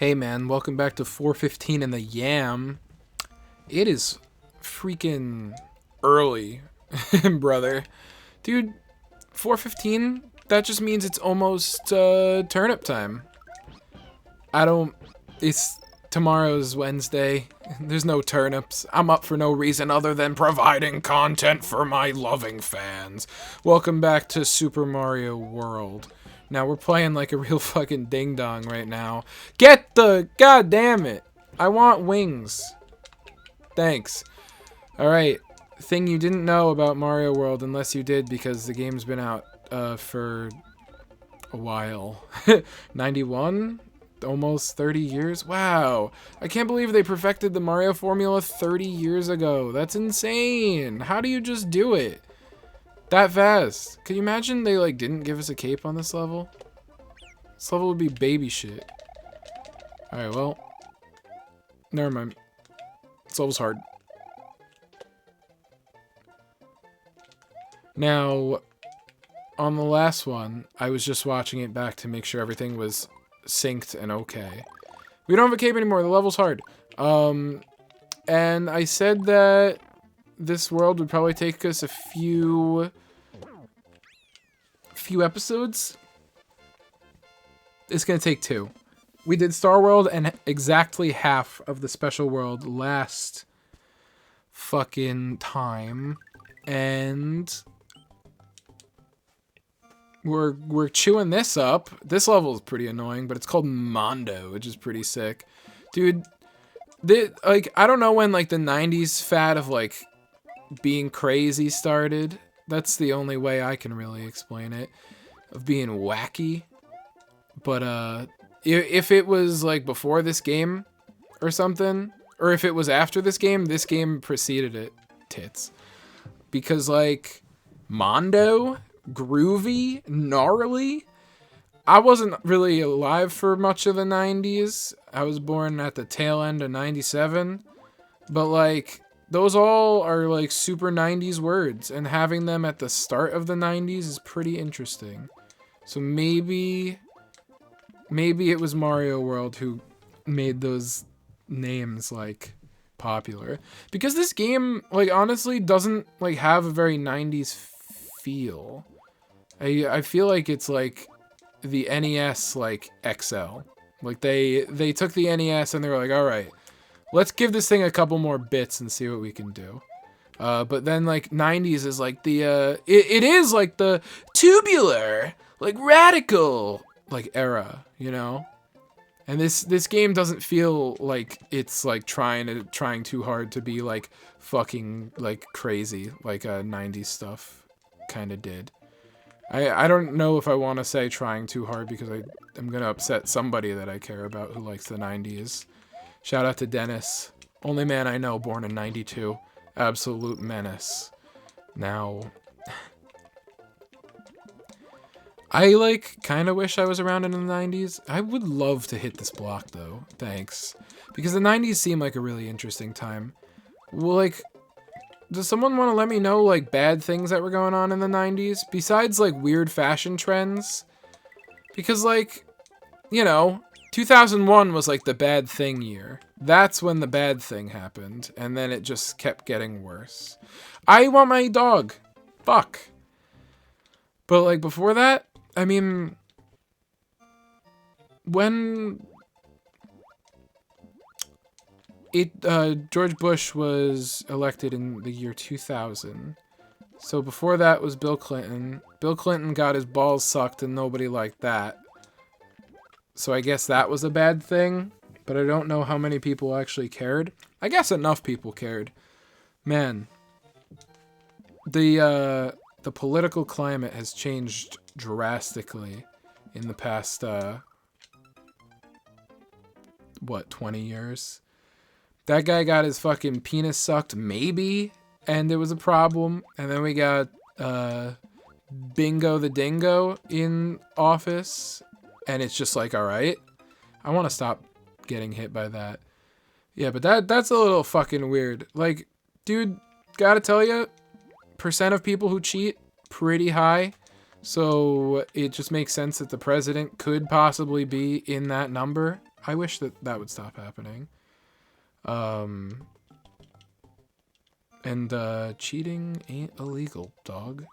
Hey man, welcome back to 4:15 in the Yam. It is freaking early, brother. Dude, 4:15? That just means it's almost turnip time. I don't it's tomorrow's Wednesday. There's no turnips. I'm up for no reason other than providing content for my loving fans. Welcome back to Super Mario World. Now we're playing like a real fucking ding dong right now. Get the god damn it. I want wings. Thanks. Alright. Thing you didn't know about Mario World, unless you did because the game's been out for a while. 91? Almost 30 years? Wow. I can't believe they perfected the Mario formula 30 years ago. That's insane. How do you just do it that fast? Could you imagine they like didn't give us a cape on this level? This level would be baby shit. Alright, well. Never mind. This level's hard. Now, on the last one, I was just watching it back to make sure everything was synced and okay. We don't have a cape anymore. The level's hard. And I said that this world would probably take us a few episodes. It's gonna take 2. We did Star World and exactly half of the special world last fucking time, and we're chewing this up. This level is pretty annoying, but it's called Mondo, which is pretty sick, dude. I don't know when like the 90s fad of like being crazy started. That's the only way I can really explain it, of being wacky. But if it was like before this game or something, or if it was after this game preceded it. Tits. Because like Mondo, groovy, gnarly. I wasn't really alive for much of the 90s. I was born at the tail end of 97. But like those all are like super 90s words, and having them at the start of the 90s is pretty interesting. So maybe it was Mario World who made those names like popular, because this game like honestly doesn't like have a very 90s feel. I feel like it's like the NES like XL. Like they took the NES and they were like, all right, let's give this thing a couple more bits and see what we can do. But then like 90s is like the it is like the tubular, like radical like era, you know? And this game doesn't feel like it's like trying too hard to be like fucking like crazy like 90s stuff kind of did. I don't know if I want to say trying too hard because I'm going to upset somebody that I care about who likes the 90s. Shout out to Dennis. Only man I know, born in 92. Absolute menace. Now, I like kind of wish I was around in the 90s. I would love to hit this block though. Thanks. Because the 90s seem like a really interesting time. Well, like, does someone want to let me know like bad things that were going on in the 90s besides like weird fashion trends? Because like, you know, 2001 was like the bad thing year. That's when the bad thing happened, and then it just kept getting worse. I want my dog. Fuck. But like before that, I mean, when George Bush was elected in the year 2000. So before that was Bill Clinton. Bill Clinton got his balls sucked and nobody liked that. So I guess that was a bad thing, but I don't know how many people actually cared. I guess enough people cared. Man, the political climate has changed drastically in the past 20 years? That guy got his fucking penis sucked, maybe, and there was a problem. And then we got Bingo the Dingo in office, and it's just like, all right, I want to stop getting hit by that. Yeah, but that's a little fucking weird. Like, dude, gotta tell you, percent of people who cheat, pretty high. So it just makes sense that the president could possibly be in that number. I wish that would stop happening. And cheating ain't illegal, dog.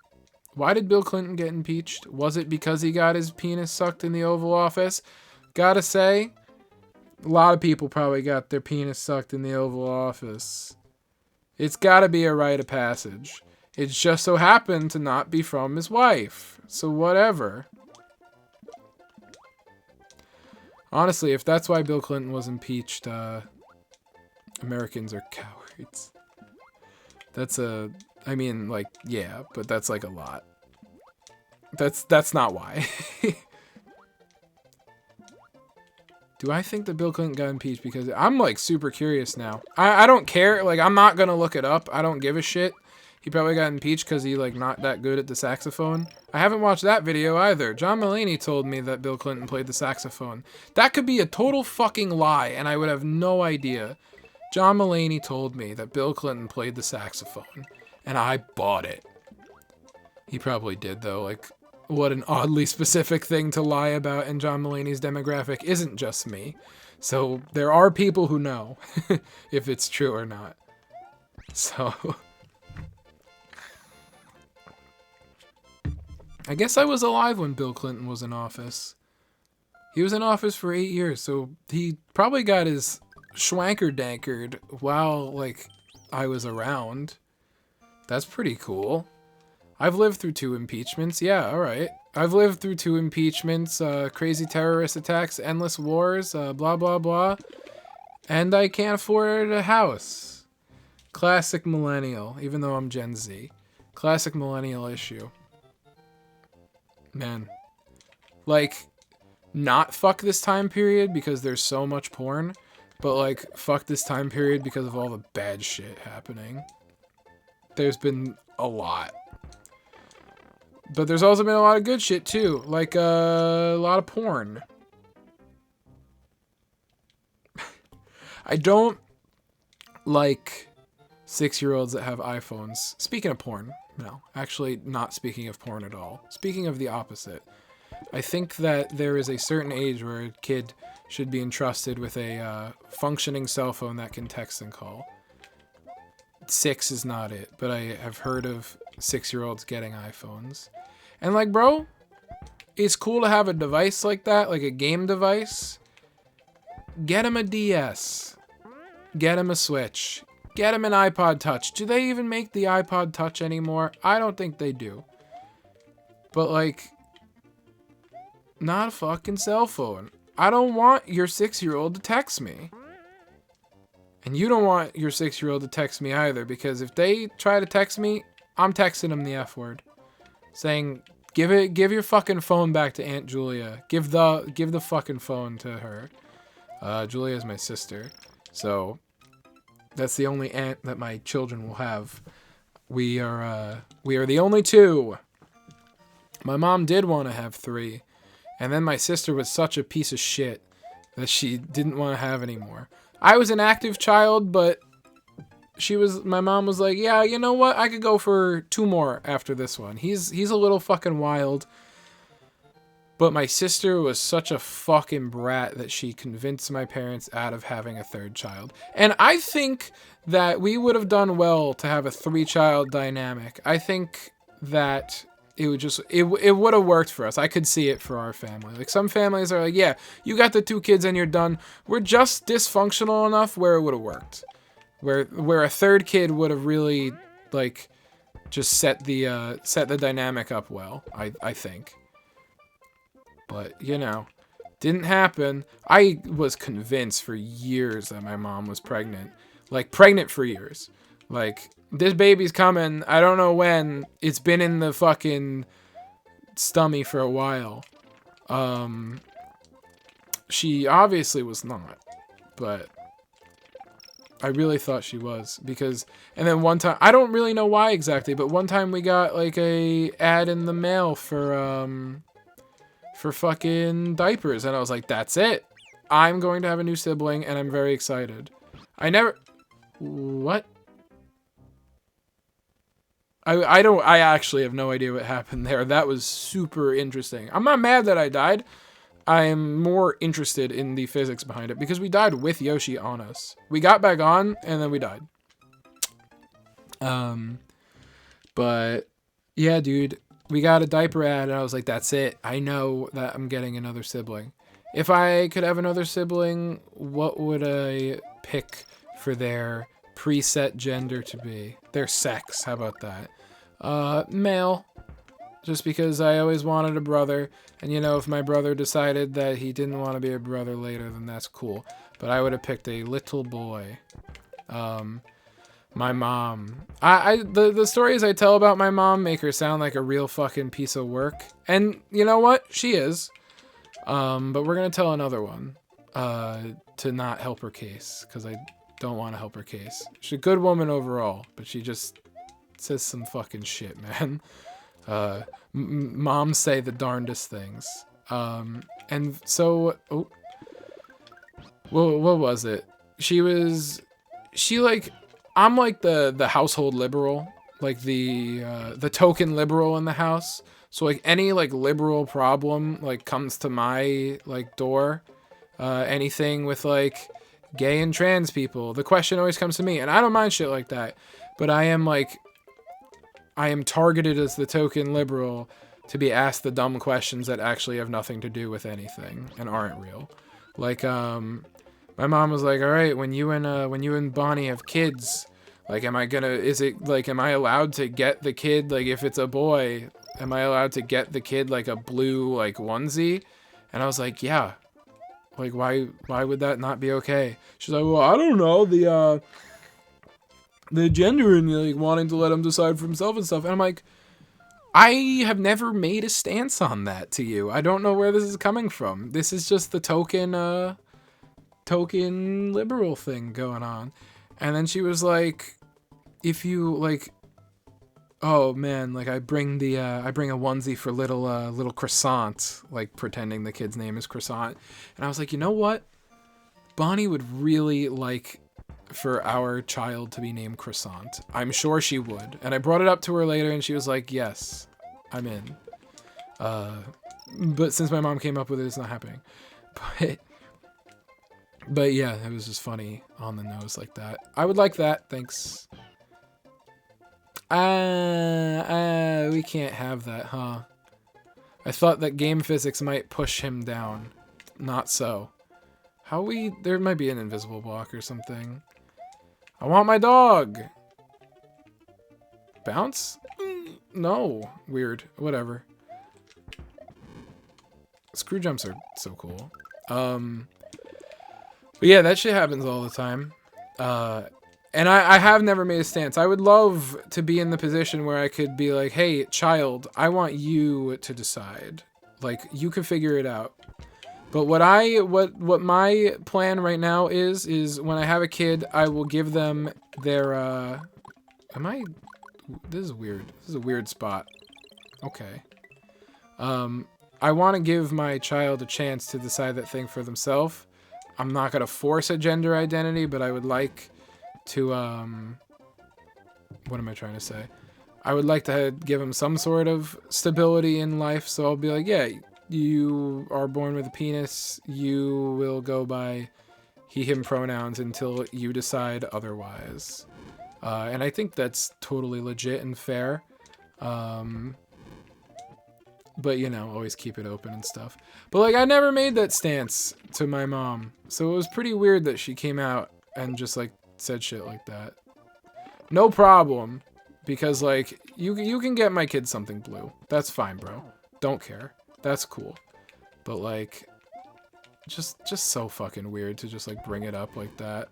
Why did Bill Clinton get impeached? Was it because he got his penis sucked in the Oval Office? Gotta say, a lot of people probably got their penis sucked in the Oval Office. It's gotta be a rite of passage. It just so happened to not be from his wife. So whatever. Honestly, if that's why Bill Clinton was impeached, Americans are cowards. I mean, like, yeah, but that's like a lot. That's not why. Do I think that Bill Clinton got impeached? Because I'm like super curious now. I don't care. Like, I'm not gonna look it up. I don't give a shit. He probably got impeached because he like not that good at the saxophone. I haven't watched that video either. John Mulaney told me that Bill Clinton played the saxophone. That could be a total fucking lie, and I would have no idea. John Mulaney told me that Bill Clinton played the saxophone, and I bought it. He probably did, though. Like, what an oddly specific thing to lie about, and John Mulaney's demographic isn't just me. So, there are people who know if it's true or not. So, I guess I was alive when Bill Clinton was in office. He was in office for 8 years, so he probably got his schwanker-dankered while, like, I was around. That's pretty cool. I've lived through 2 impeachments. Yeah, alright. I've lived through 2 impeachments, crazy terrorist attacks, endless wars, blah, blah, blah. And I can't afford a house. Classic millennial, even though I'm Gen Z. Classic millennial issue. Man. Like, not fuck this time period because there's so much porn, but like, fuck this time period because of all the bad shit happening. There's been a lot. But there's also been a lot of good shit too, like a lot of porn. I don't like 6-year-olds that have iPhones. Speaking of porn, no, actually not speaking of porn at all. Speaking of the opposite. I think that there is a certain age where a kid should be entrusted with a functioning cell phone that can text and call. 6 is not it, but I have heard of 6-year-olds getting iPhones. And like, bro, it's cool to have a device like that, like a game device. Get him a DS. Get him a Switch. Get him an iPod Touch. Do they even make the iPod Touch anymore? I don't think they do. But like, not a fucking cell phone. I don't want your 6-year-old to text me. And you don't want your 6-year-old to text me either, because if they try to text me, I'm texting them the F word. Saying, give your fucking phone back to Aunt Julia. Give the fucking phone to her. Julia's my sister. So that's the only aunt that my children will have. We are the only 2. My mom did want to have 3. And then my sister was such a piece of shit that she didn't want to have any more. I was an active child, but my mom was like, yeah, you know what? I could go for 2 more after this one. He's a little fucking wild. But my sister was such a fucking brat that she convinced my parents out of having a 3rd child. And I think that we would have done well to have a 3-child dynamic. I think that it would have worked for us. I could see it for our family. Like, some families are like, yeah, you got the 2 kids and you're done. We're just dysfunctional enough where it would have worked. Where a 3rd kid would have really, like, just set the dynamic up well, I think. But, you know, didn't happen. I was convinced for years that my mom was pregnant. Like, pregnant for years. Like, this baby's coming. I don't know when. It's been in the fucking stummy for a while. She obviously was not. But I really thought she was. Because, and then one time, I don't really know why exactly, but one time we got, like, a ad in the mail for fucking diapers. And I was like, that's it. I'm going to have a new sibling, and I'm very excited. What? I actually have no idea what happened there. That was super interesting. I'm not mad that I died. I am more interested in the physics behind it because we died with Yoshi on us. We got back on and then we died. But yeah, dude, we got a diaper ad and I was like, that's it. I know that I'm getting another sibling. If I could have another sibling, what would I pick for their preset gender to be? Their sex, how about that? Male. Just because I always wanted a brother, and you know, if my brother decided that he didn't want to be a brother later, then that's cool. But I would have picked a little boy. My mom. The stories I tell about my mom make her sound like a real fucking piece of work. And you know what? She is. But we're gonna tell another one. To not help her case, because I don't want to help her case. She's a good woman overall, but she just says some fucking shit, man. Moms say the darndest things. And so, what was it? I'm like the household liberal, like the token liberal in the house. So like any like liberal problem like comes to my like door, anything with like gay and trans people, the question always comes to me, and I don't mind shit like that, but I am targeted as the token liberal to be asked the dumb questions that actually have nothing to do with anything and aren't real. Like, my mom was like, all right, when you and Bonnie have kids, like, am I allowed to get the kid, like, if it's a boy, am I allowed to get the kid, like, a blue, like, onesie? And I was like, yeah. Like, why would that not be okay? She's like, well, I don't know, the gender and like wanting to let him decide for himself and stuff. And I'm like, I have never made a stance on that to you. I don't know where this is coming from. This is just the token liberal thing going on. And then she was like, if you like, oh man, like I bring a onesie for little croissant, like pretending the kid's name is Croissant. And I was like, you know what? Bonnie would really like for our child to be named Croissant. I'm sure she would. And I brought it up to her later and she was like, yes, I'm in. But since my mom came up with it, it's not happening. But yeah, it was just funny on the nose like that. I would like that. Thanks. We can't have that, huh? I thought that game physics might push him down. Not so. There might be an invisible block or something. I want my dog. Bounce? No. Weird. Whatever. Screw jumps are so cool. But yeah, that shit happens all the time. And I have never made a stance. I would love to be in the position where I could be like, hey, child, I want you to decide. Like, you can figure it out. But what my plan right now is when I have a kid, I will give them their, this is weird. This is a weird spot. Okay. I want to give my child a chance to decide that thing for themselves. I'm not going to force a gender identity, but I would like to, what am I trying to say? I would like to give them some sort of stability in life, so I'll be like, yeah, you are born with a penis, you will go by he, him pronouns until you decide otherwise. And I think that's totally legit and fair. But, you know, always keep it open and stuff. But, like, I never made that stance to my mom. So it was pretty weird that she came out and just, like, said shit like that. No problem. Because, like, you can get my kid something blue. That's fine, bro. Don't care. That's cool. But, like, just so fucking weird to just, like, bring it up like that.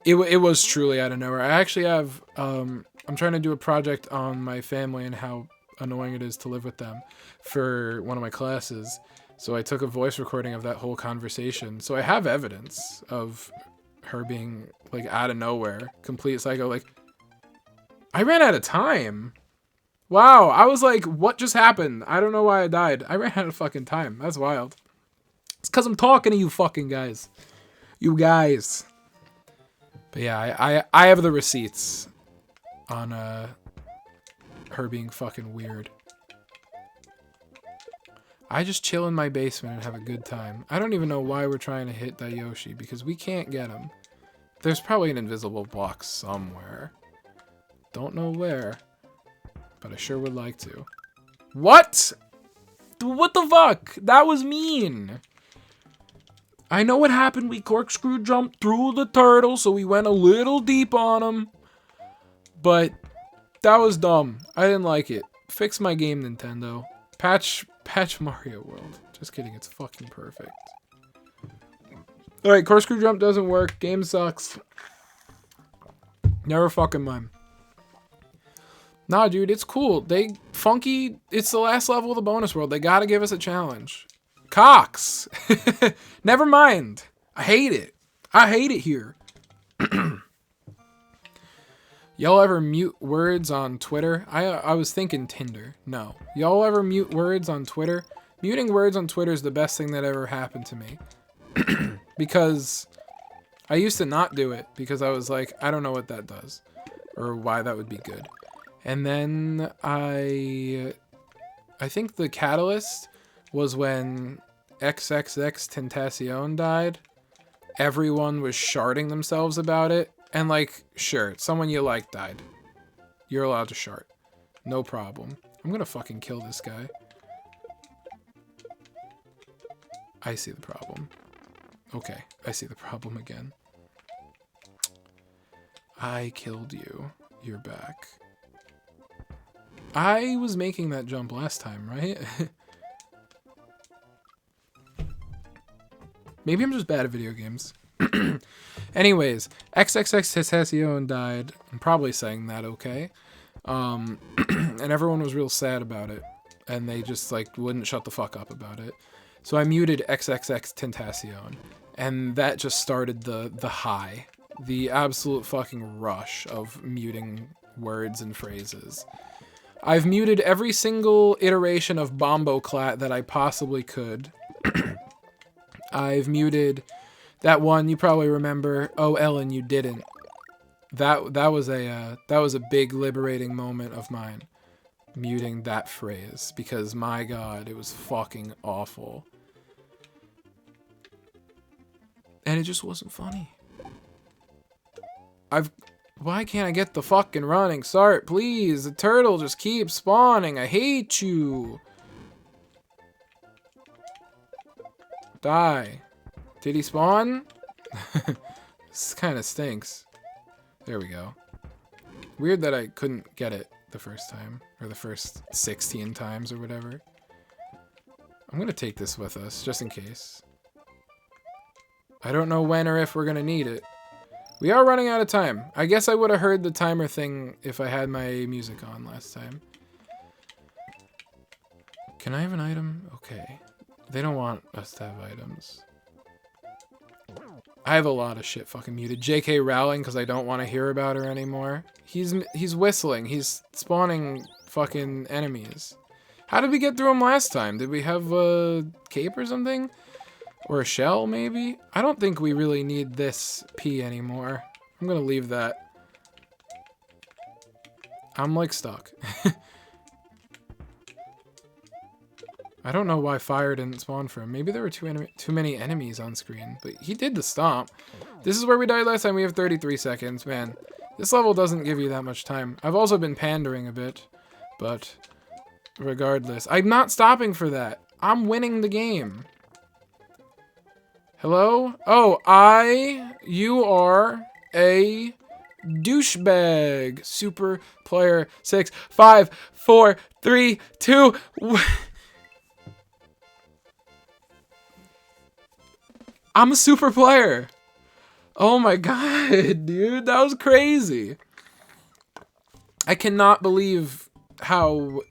It was truly out of nowhere. I actually have, I'm trying to do a project on my family and how annoying it is to live with them for one of my classes. So I took a voice recording of that whole conversation. So I have evidence of her being, like, out of nowhere. Complete psycho. Like, I ran out of time. Wow. I was like, what just happened? I don't know why I died. I ran out of fucking time. That's wild. It's because I'm talking to you fucking guys. You guys. But yeah, I have the receipts on her being fucking weird. I just chill in my basement and have a good time. I don't even know why we're trying to hit that Yoshi, because we can't get him. There's probably an invisible block somewhere. Don't know where, but I sure would like to. What? What the fuck? That was mean. I know what happened. We corkscrew jumped through the turtle, so we went a little deep on him. But that was dumb. I didn't like it. Fix my game, Nintendo. Patch Mario World. Just kidding. It's fucking perfect. Alright, corkscrew jump doesn't work. Game sucks. Never fucking mind. Nah, dude, it's cool. It's the last level of the bonus world. They gotta give us a challenge. Cox! Never mind. I hate it. I hate it here. Y'all ever mute words on Twitter? I was thinking Tinder. No. Y'all ever mute words on Twitter? Muting words on Twitter is the best thing that ever happened to me. Because I used to not do it because I was like, I don't know what that does or why that would be good. And then I think the catalyst was when XXXTentacion died. Everyone was sharding themselves about it. And like, sure, someone you like died. You're allowed to shart. No problem. I'm gonna fucking kill this guy. I see the problem. Okay, I see the problem again. I killed you. You're back. I was making that jump last time, right? Maybe I'm just bad at video games. Anyways, XXXTentacion died. I'm probably saying that okay. And everyone was real sad about it. And they just like wouldn't shut the fuck up about it. So I muted XXXTentacion. And that just started the high. The absolute fucking rush of muting words and phrases. I've muted every single iteration of Bomboclat that I possibly could. I've muted that one you probably remember. Oh, Ellen, you didn't. That was a big liberating moment of mine. Muting that phrase because my God, it was fucking awful. And it just wasn't funny. Why can't I get the fucking running start, please? The turtle just keeps spawning. I hate you. Die. Did he spawn? This kind of stinks. There we go. Weird that I couldn't get it the first time. Or the first 16 times or whatever. I'm gonna take this with us, just in case. I don't know when or if we're gonna need it. We are running out of time. I guess I would have heard the timer thing if I had my music on last time. Can I have an item? Okay. They don't want us to have items. I have a lot of shit fucking muted. J.K. Rowling, because I don't want to hear about her anymore. He's whistling. He's spawning fucking enemies. How did we get through him last time? Did we have a cape or something? Or a shell, maybe? I don't think we really need this P anymore. I'm gonna leave that. I'm, like, stuck. I don't know why fire didn't spawn for him. Maybe there were too many enemies on screen. But he did the stomp. This is where we died last time. We have 33 seconds. Man, this level doesn't give you that much time. I've also been pandering a bit. But regardless. I'm not stopping for that. I'm winning the game. Hello? Oh, you are a douchebag. Super player 6, 5, 4, 3, 2. I'm a super player. Oh my God, dude. That was crazy. I cannot believe how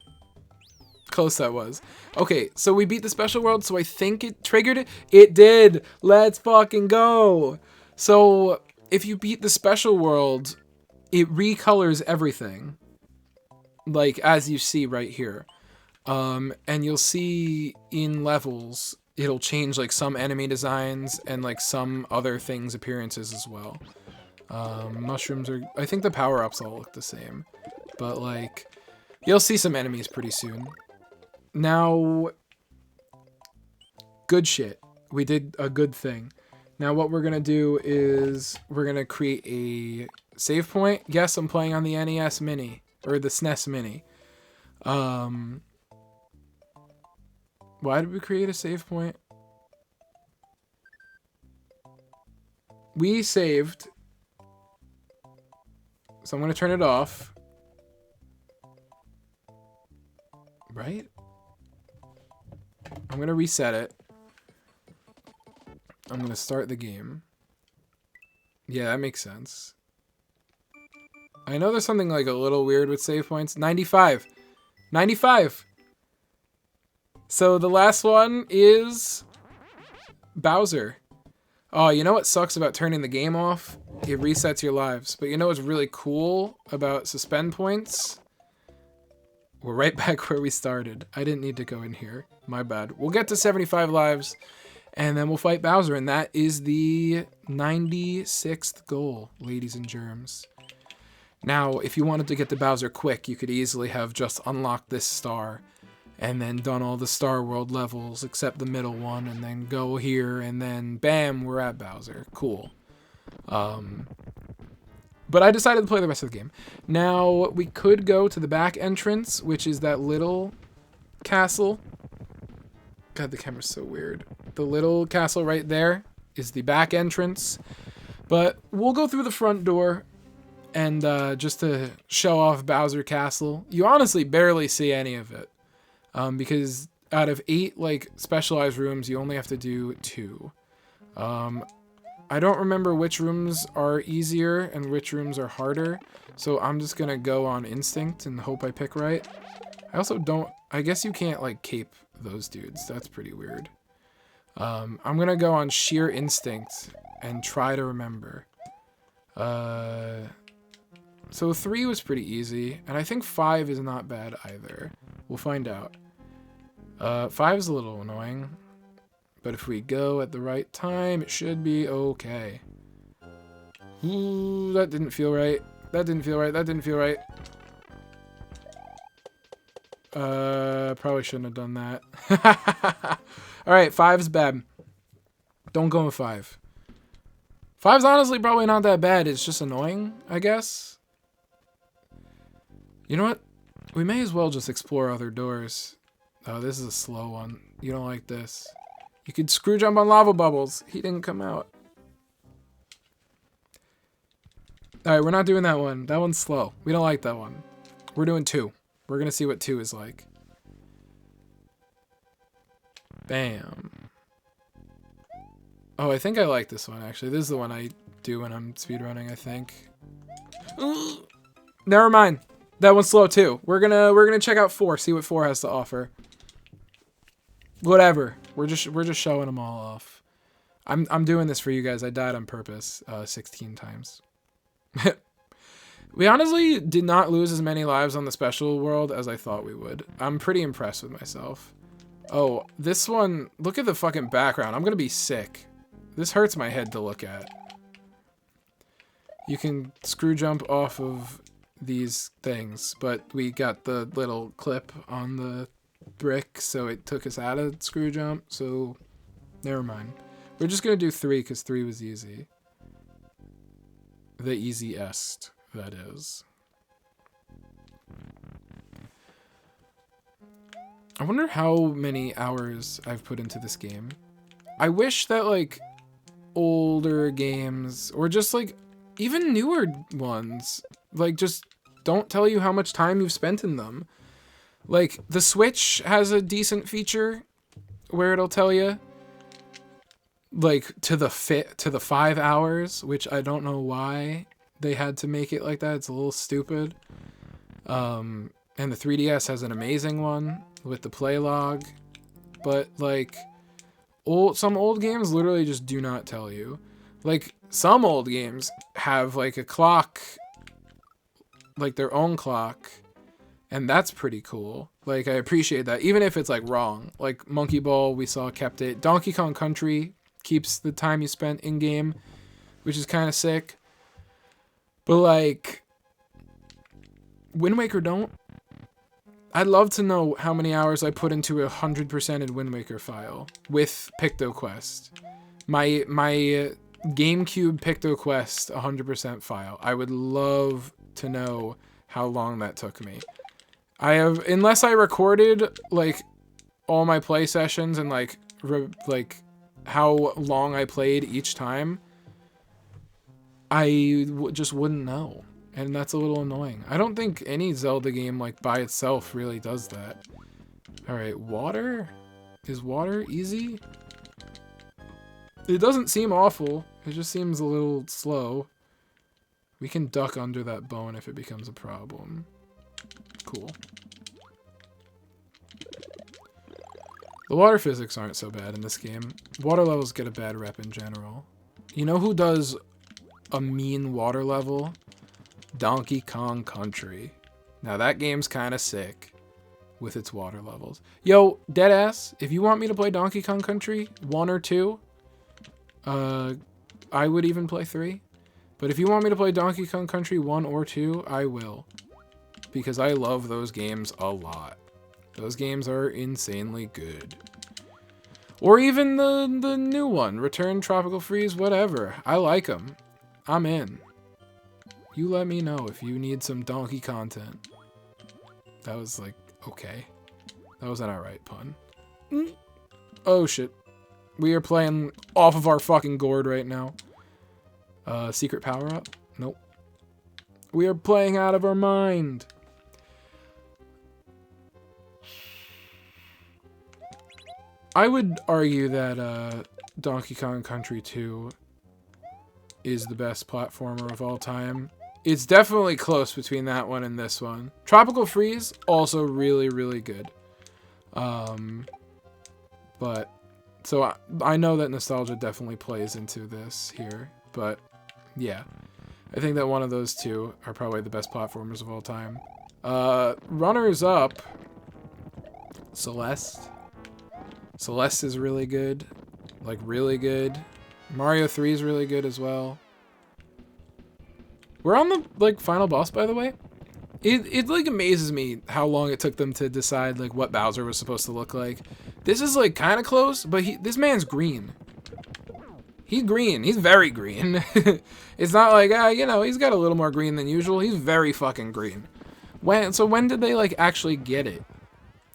close that was. Okay, so we beat the special world, so I think it triggered it. It did. Let's fucking go. So if you beat the special world, it recolors everything. Like, as you see right here. And you'll see in levels, it'll change like some enemy designs and like some other things' appearances as well. Mushrooms are, I think the power-ups all look the same. But like, you'll see some enemies pretty soon. Now, Good shit. We did a good thing. Now what we're going to do is we're going to create a save point. Yes, I'm playing on the NES Mini, or the SNES Mini. Why did we create a save point? We saved. So I'm going to turn it off. Right? I'm going to reset it. I'm going to start the game. Yeah, that makes sense. I know there's something like a little weird with save points. 95. 95. So the last one is Bowser. Oh, you know what sucks about turning the game off? It resets your lives. But you know what's really cool about suspend points? We're right back where we started. I didn't need to go in here. My bad. We'll get to 75 lives, and then we'll fight Bowser, and that is the 96th goal, ladies and germs. Now, if you wanted to get to Bowser quick, you could easily have just unlocked this star, and then done all the Star World levels, except the middle one, and then go here, and then bam, we're at Bowser. Cool. But I decided to play the rest of the game. Now, we could go to the back entrance, which is that little castle. God, the camera's so weird. The little castle right there is the back entrance. But we'll go through the front door, and just to show off Bowser Castle. You honestly barely see any of it. Because out of 8 like specialized rooms, you only have to do 2. I don't remember which rooms are easier and which rooms are harder, so I'm just gonna go on instinct and hope I pick right. I also don't, I guess you can't like cape those dudes. That's pretty weird. I'm gonna go on sheer instinct and try to remember. So 3 was pretty easy, and I think 5 is not bad either. We'll find out. 5 is a little annoying. But if we go at the right time, it should be okay. Ooh, that didn't feel right. That didn't feel right. That didn't feel right. Probably shouldn't have done that. Alright, 5's bad. Don't go with 5. 5's honestly probably not that bad. It's just annoying, I guess. You know what? We may as well just explore other doors. Oh, this is a slow one. You don't like this. You could screw jump on lava bubbles. He didn't come out. Alright, we're not doing that one. That one's slow. We don't like that one. We're doing 2. We're gonna see what 2 is like. Bam. Oh, I think I like this one, actually. This is the one I do when I'm speedrunning, I think. Never mind. That one's slow, too. We're gonna check out 4, see what 4 has to offer. Whatever. We're just showing them all off. I'm doing this for you guys. I died on purpose 16 times. We honestly did not lose as many lives on the special world as I thought we would. I'm pretty impressed with myself. Oh, this one, look at the fucking background. I'm gonna be sick. This hurts my head to look at. You can screw jump off of these things, but we got the little clip on the brick, so it took us out of screw jump, so never mind. We're just gonna do 3 because 3 was easy. The easiest, that is. I wonder how many hours I've put into this game. I wish that like older games, or just like even newer ones, like just don't tell you how much time you've spent in them. Like, the Switch has a decent feature where it'll tell you, like, to the 5 hours, which I don't know why they had to make it like that. It's a little stupid. And the 3DS has an amazing one with the play log. But, like, some old games literally just do not tell you. Like, some old games have, like, a clock, like, their own clock. And that's pretty cool. Like, I appreciate that. Even if it's, like, wrong. Like, Monkey Ball, we saw, kept it. Donkey Kong Country keeps the time you spent in-game, which is kind of sick. But, like, Wind Waker don't. I'd love to know how many hours I put into a 100%ed Wind Waker file with PictoQuest. My GameCube PictoQuest 100% file. I would love to know how long that took me. Unless I recorded like all my play sessions and like how long I played each time, I just wouldn't know. And that's a little annoying. I don't think any Zelda game like by itself really does that. Alright, water? Is water easy? It doesn't seem awful. It just seems a little slow. We can duck under that bone if it becomes a problem. Cool. The water physics aren't so bad in this game. Water levels get a bad rep in general. You know who does a mean water level? Donkey Kong Country. Now that game's kind of sick with its water levels. Yo, deadass, if you want me to play Donkey Kong Country 1 or 2, I would even play 3. But if you want me to play Donkey Kong Country 1 or 2, I will. Because I love those games a lot. Those games are insanely good. Or even the new one, Return, Tropical Freeze, whatever. I like them. I'm in. You let me know if you need some donkey content. That was like, okay. That was an alright pun. Oh shit. We are playing off of our fucking gourd right now. Secret power up? Nope. We are playing out of our mind. I would argue that Donkey Kong Country 2 is the best platformer of all time. It's definitely close between that one and this one. Tropical Freeze, also really, really good. But, so I know that nostalgia definitely plays into this here. But, yeah. I think that one of those two are probably the best platformers of all time. Runners up. Celeste. Celeste is really good. Like, really good. Mario 3 is really good as well. We're on the, like, final boss, by the way. It like, amazes me how long it took them to decide, like, what Bowser was supposed to look like. This is, like, kind of close, but this man's green. He's green. He's very green. It's not like, you know, he's got a little more green than usual. He's very fucking green. So when did they, like, actually get it?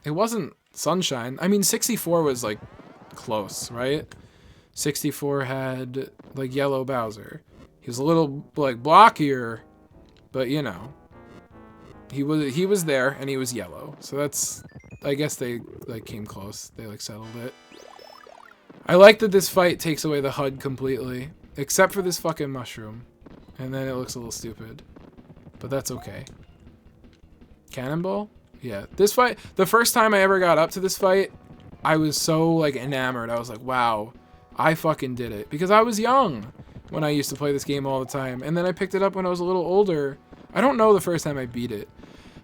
It wasn't Sunshine. I mean, 64 was, like, close, right? 64 had, like, yellow Bowser. He was a little, like, blockier, but, you know, he was there, and he was yellow. So that's, I guess they, like, came close. They, like, settled it. I like that this fight takes away the HUD completely, except for this fucking mushroom. And then it looks a little stupid. But that's okay. Cannonball? Yeah. This fight, the first time I ever got up to this fight, I was so, like, enamored. I was like, wow, I fucking did it. Because I was young when I used to play this game all the time. And then I picked it up when I was a little older. I don't know the first time I beat it.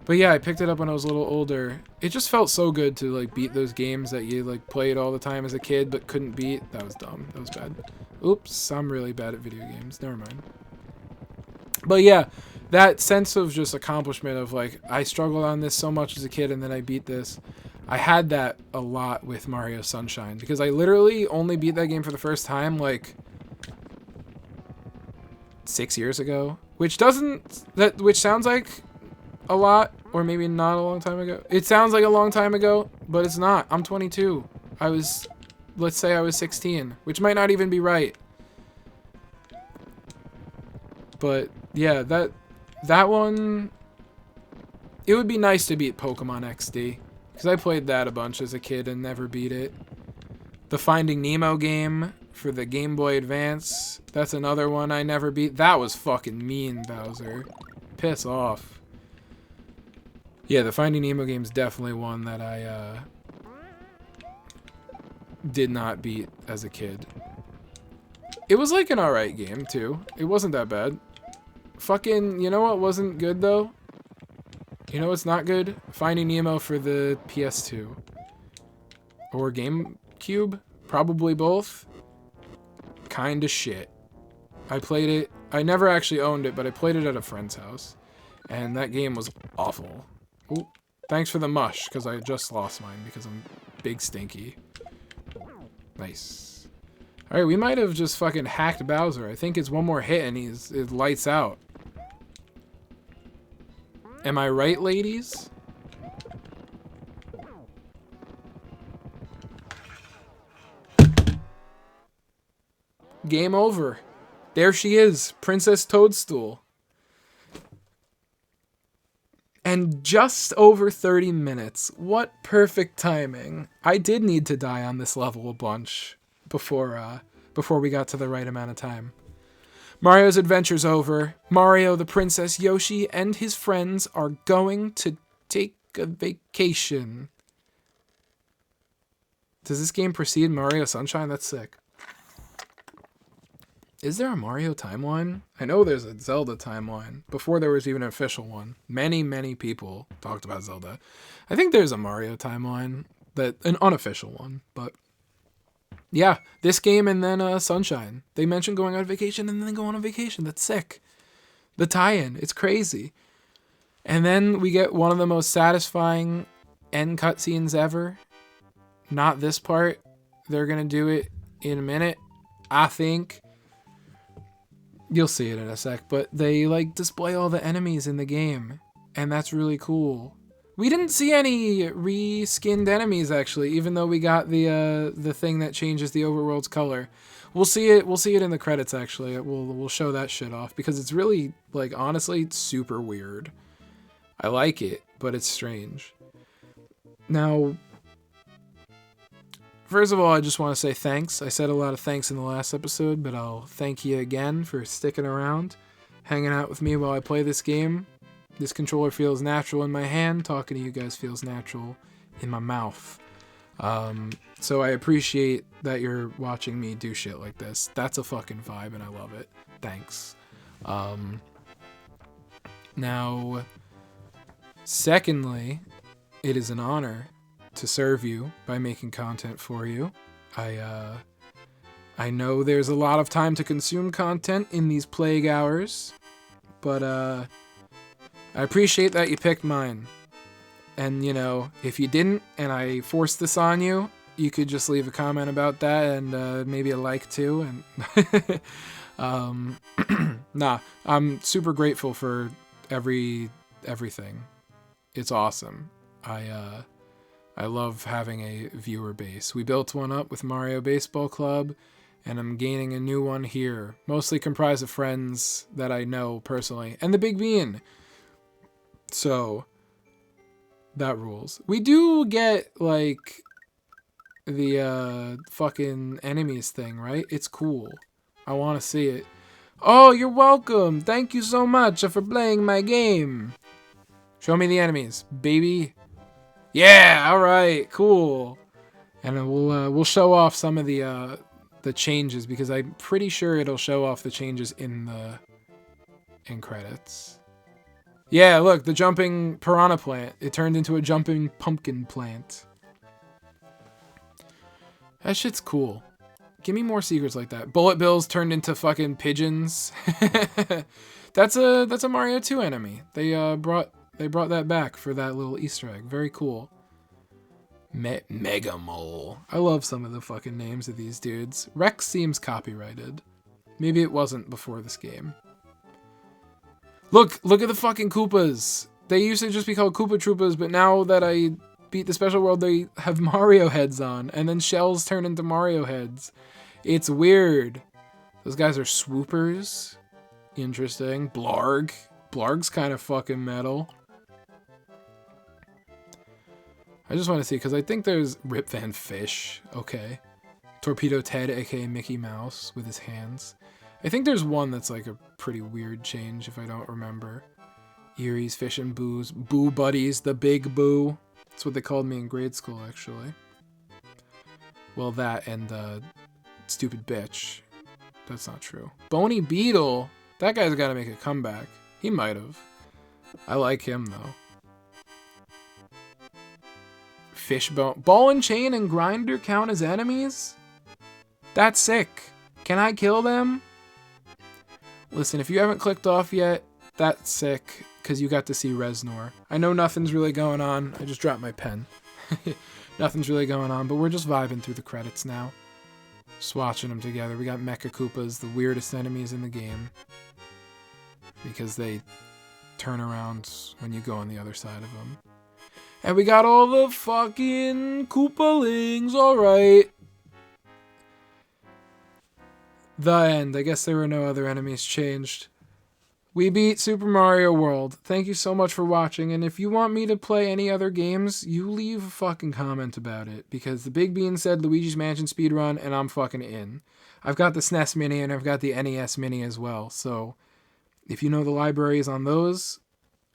But yeah, I picked it up when I was a little older. It just felt so good to, like, beat those games that you, like, played all the time as a kid but couldn't beat. That was dumb. That was bad. Oops, I'm really bad at video games. Never mind. But yeah, that sense of just accomplishment of, like, I struggled on this so much as a kid and then I beat this. I had that a lot with Mario Sunshine because I literally only beat that game for the first time, like, 6 years ago. Which sounds like a lot, or maybe not a long time ago. It sounds like a long time ago, but it's not. I'm 22. Let's say I was 16, which might not even be right. But yeah, that one, it would be nice to beat Pokemon XD, because I played that a bunch as a kid and never beat it. The Finding Nemo game for the Game Boy Advance, that's another one I never beat. That was fucking mean, Bowser. Piss off. Yeah, the Finding Nemo game's definitely one that I did not beat as a kid. It was like an alright game, too. It wasn't that bad. Fucking, you know what wasn't good, though? You know what's not good? Finding Nemo for the PS2. Or GameCube? Probably both. Kinda shit. I played it. I never actually owned it, but I played it at a friend's house. And that game was awful. Ooh. Thanks for the mush, because I just lost mine because I'm big stinky. Nice. Alright, we might have just fucking hacked Bowser. I think it's one more hit and it lights out. Am I right, ladies? Game over. There she is, Princess Toadstool. And just over 30 minutes. What perfect timing. I did need to die on this level a bunch before we got to the right amount of time. Mario's adventure's over. Mario, the princess, Yoshi, and his friends are going to take a vacation. Does this game precede Mario Sunshine? That's sick. Is there a Mario timeline? I know there's a Zelda timeline, before there was even an official one. Many, many people talked about Zelda. I think there's a Mario timeline, an unofficial one, but yeah, this game and then Sunshine. They mentioned going on vacation and then go on a vacation. That's sick. The tie-in, it's crazy. And then we get one of the most satisfying end cutscenes ever. Not this part. They're gonna do it in a minute, I think. You'll see it in a sec, but they like display all the enemies in the game, and that's really cool. We didn't see any reskinned enemies actually, even though we got the thing that changes the overworld's color. We'll see it in the credits actually. We'll show that shit off because it's really like honestly super weird. I like it, but it's strange. Now, first of all, I just want to say thanks. I said a lot of thanks in the last episode, but I'll thank you again for sticking around, hanging out with me while I play this game. This controller feels natural in my hand. Talking to you guys feels natural in my mouth. So I appreciate that you're watching me do shit like this. That's a fucking vibe, and I love it. Thanks. Now, secondly, it is an honor to serve you by making content for you. I know there's a lot of time to consume content in these plague hours, but I appreciate that you picked mine. And you know, if you didn't and I forced this on you, you could just leave a comment about that and maybe a like too. And nah, I'm super grateful for everything. It's awesome. I love having a viewer base. We built one up with Mario Baseball Club, and I'm gaining a new one here, mostly comprised of friends that I know personally, and the Big Bean. So, that rules. We do get, like, the fucking enemies thing, right? It's cool. I want to see it. Oh, you're welcome. Thank you so much for playing my game. Show me the enemies, baby. Yeah, all right, cool. And we'll show off some of the changes because I'm pretty sure it'll show off the changes in credits. Yeah, look, the jumping piranha plant. It turned into a jumping pumpkin plant. That shit's cool. Give me more secrets like that. Bullet bills turned into fucking pigeons. That's a Mario 2 enemy. They brought that back for that little Easter egg. Very cool. Mega Mole. I love some of the fucking names of these dudes. Rex seems copyrighted. Maybe it wasn't before this game. Look at the fucking Koopas. They used to just be called Koopa Troopas, but now that I beat the special world, they have Mario heads on, and then shells turn into Mario heads. It's weird. Those guys are swoopers. Interesting. Blarg. Blarg's kind of fucking metal. I just want to see, because I think there's Rip Van Fish. Okay. Torpedo Ted, aka Mickey Mouse, with his hands. I think there's one that's like a pretty weird change, if I don't remember. Erie's Fish and Boo's. Boo Buddies, the Big Boo. That's what they called me in grade school, actually. Well, that and Stupid Bitch. That's not true. Boney Beetle. That guy's got to make a comeback. He might have. I like him, though. Fishbone. Ball and Chain and Grinder count as enemies? That's sick. Can I kill them? Listen, if you haven't clicked off yet, that's sick. because you got to see Reznor. I know nothing's really going on. I just dropped my pen. Nothing's really going on, but we're just vibing through the credits now. Just watching them together. We got Mecha Koopas, the weirdest enemies in the game, because they turn around when you go on the other side of them. And we got all the fucking Koopalings, alright. The end. I guess there were no other enemies changed. We beat Super Mario World. Thank you so much for watching, and if you want me to play any other games, you leave a fucking comment about it, because the Big Bean said Luigi's Mansion speedrun, and I'm fucking in. I've got the SNES Mini, and I've got the NES Mini as well, so if you know the libraries on those,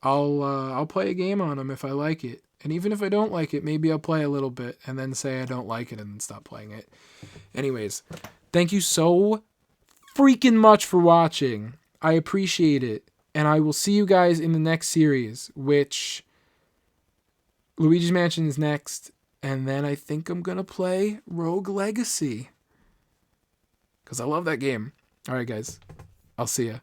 I'll play a game on them if I like it. And even if I don't like it, maybe I'll play a little bit, and then say I don't like it, and then stop playing it. Anyways, thank you so freaking much for watching. I appreciate it. And I will see you guys in the next series, which Luigi's Mansion is next. And then I think I'm going to play Rogue Legacy, because I love that game. All right, guys. I'll see ya.